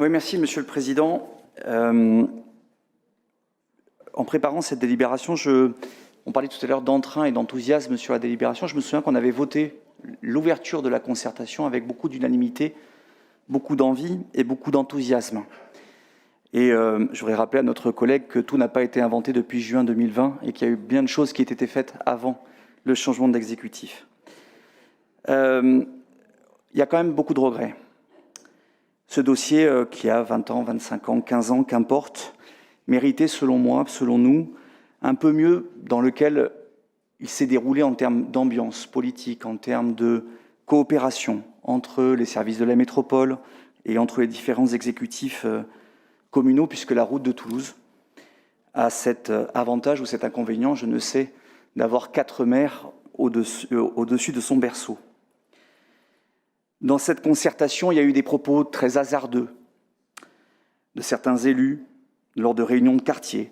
Oui, merci, Monsieur le Président. En préparant cette délibération, on parlait tout à l'heure d'entrain et d'enthousiasme sur la délibération. Je me souviens qu'on avait voté l'ouverture de la concertation avec beaucoup d'unanimité, beaucoup d'envie et beaucoup d'enthousiasme. Et je voudrais rappeler à notre collègue que tout n'a pas été inventé depuis juin 2020 et qu'il y a eu bien de choses qui aient été faites avant le changement d'exécutif. Il y a quand même beaucoup de regrets. Ce dossier, qui a 20 ans, 25 ans, 15 ans, qu'importe, méritait, selon moi, selon nous, un peu mieux dans lequel il s'est déroulé en termes d'ambiance politique, en termes de coopération entre les services de la métropole et entre les différents exécutifs communaux, puisque la route de Toulouse a cet avantage ou cet inconvénient, je ne sais, d'avoir 4 maires au-dessus de son berceau. Dans cette concertation, il y a eu des propos très hasardeux de certains élus lors de réunions de quartier,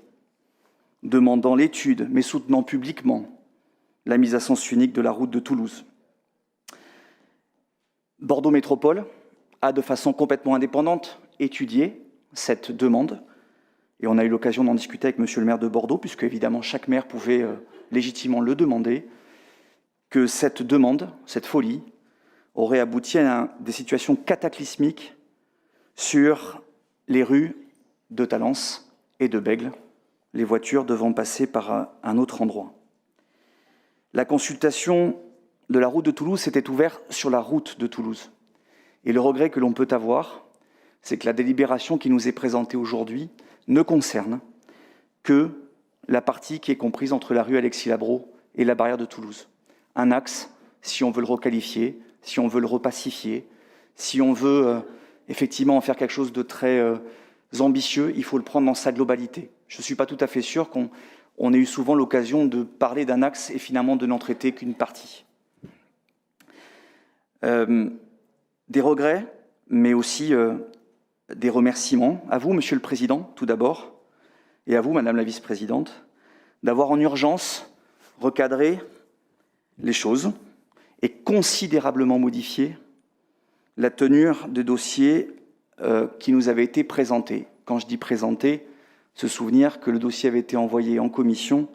demandant l'étude, mais soutenant publiquement la mise à sens unique de la route de Toulouse. Bordeaux Métropole a, de façon complètement indépendante, étudié cette demande, et on a eu l'occasion d'en discuter avec Monsieur le maire de Bordeaux, puisque évidemment chaque maire pouvait légitimement le demander, que cette demande, cette folie, aurait abouti à des situations cataclysmiques sur les rues de Talence et de Bègles, les voitures devant passer par un autre endroit. La consultation de la route de Toulouse s'était ouverte sur la route de Toulouse. Et le regret que l'on peut avoir, c'est que la délibération qui nous est présentée aujourd'hui ne concerne que la partie qui est comprise entre la rue Alexis-Labro et la barrière de Toulouse. Un axe, si on veut le requalifier, si on veut le repacifier, si on veut effectivement en faire quelque chose de très ambitieux, il faut le prendre dans sa globalité. Je ne suis pas tout à fait sûr qu'on ait eu souvent l'occasion de parler d'un axe et finalement de n'en traiter qu'une partie. Des regrets, mais aussi des remerciements à vous, Monsieur le Président, tout d'abord, et à vous, Madame la Vice-Présidente, d'avoir en urgence recadré les choses et considérablement modifié la tenue de dossier qui nous avait été présenté. Quand je dis présenté, se souvenir que le dossier avait été envoyé en commission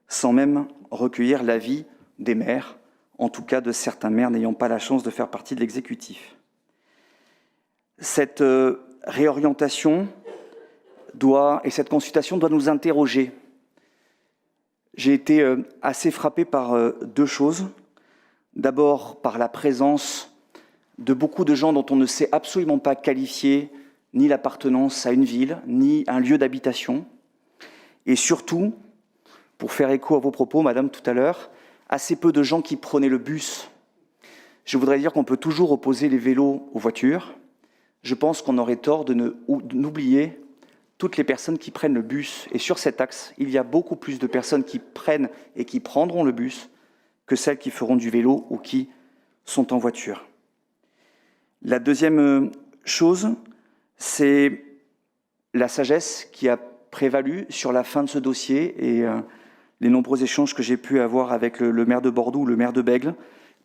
sans même recueillir l'avis des maires, en tout cas de certains maires n'ayant pas la chance de faire partie de l'exécutif. Cette réorientation et cette consultation doit nous interroger. J'ai été assez frappé par deux choses. D'abord, par la présence de beaucoup de gens dont on ne sait absolument pas qualifier ni l'appartenance à une ville, ni un lieu d'habitation. Et surtout, pour faire écho à vos propos, Madame, tout à l'heure, assez peu de gens qui prenaient le bus. Je voudrais dire qu'on peut toujours opposer les vélos aux voitures. Je pense qu'on aurait tort de n'oublier toutes les personnes qui prennent le bus. Et sur cet axe, il y a beaucoup plus de personnes qui prennent et qui prendront le bus que celles qui feront du vélo ou qui sont en voiture. La deuxième chose, c'est la sagesse qui a prévalu sur la fin de ce dossier et les nombreux échanges que j'ai pu avoir avec le maire de Bordeaux ou le maire de Bègles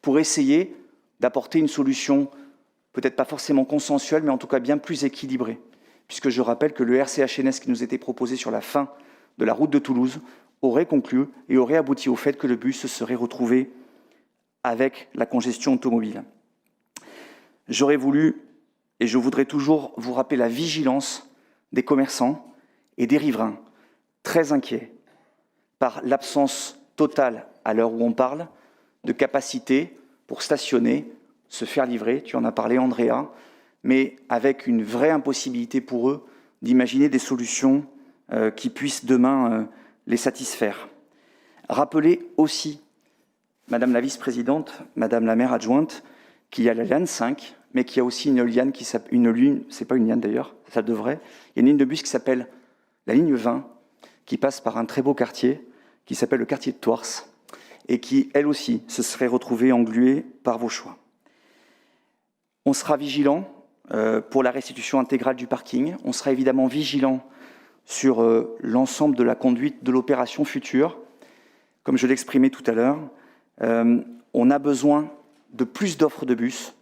pour essayer d'apporter une solution peut-être pas forcément consensuelle, mais en tout cas bien plus équilibrée. Puisque je rappelle que le RCHNS qui nous était proposé sur la fin de la route de Toulouse aurait conclu et aurait abouti au fait que le bus se serait retrouvé avec la congestion automobile. J'aurais voulu, et je voudrais toujours vous rappeler la vigilance des commerçants et des riverains, très inquiets par l'absence totale, à l'heure où on parle, de capacité pour stationner, se faire livrer, tu en as parlé Andrea, mais avec une vraie impossibilité pour eux d'imaginer des solutions qui puissent demain les satisfaire. Rappelez aussi, Madame la Vice-Présidente, Madame la maire adjointe, qu'il y a la liane 5, mais qu'il y a aussi une liane qui s'appelle, c'est pas une liane d'ailleurs, ça devrait, il y a une ligne de bus qui s'appelle la ligne 20, qui passe par un très beau quartier, qui s'appelle le quartier de Thouars, et qui, elle aussi, se serait retrouvée engluée par vos choix. On sera vigilant pour la restitution intégrale du parking, on sera évidemment vigilant sur l'ensemble de la conduite de l'opération future. Comme je l'exprimais tout à l'heure, on a besoin de plus d'offres de bus,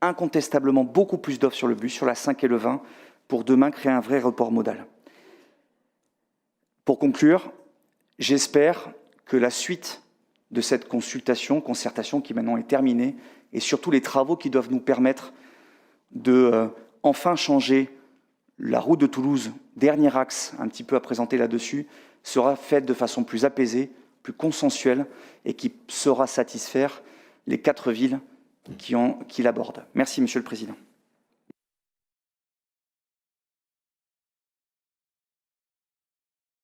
incontestablement beaucoup plus d'offres sur le bus, sur la 5 et le 20, pour demain créer un vrai report modal. Pour conclure, j'espère que la suite de cette concertation qui maintenant est terminée, et surtout les travaux qui doivent nous permettre de enfin changer la route de Toulouse, dernier axe un petit peu à présenter là-dessus, sera faite de façon plus apaisée, plus consensuelle et qui saura satisfaire les 4 villes qui l'abordent. Merci, Monsieur le Président.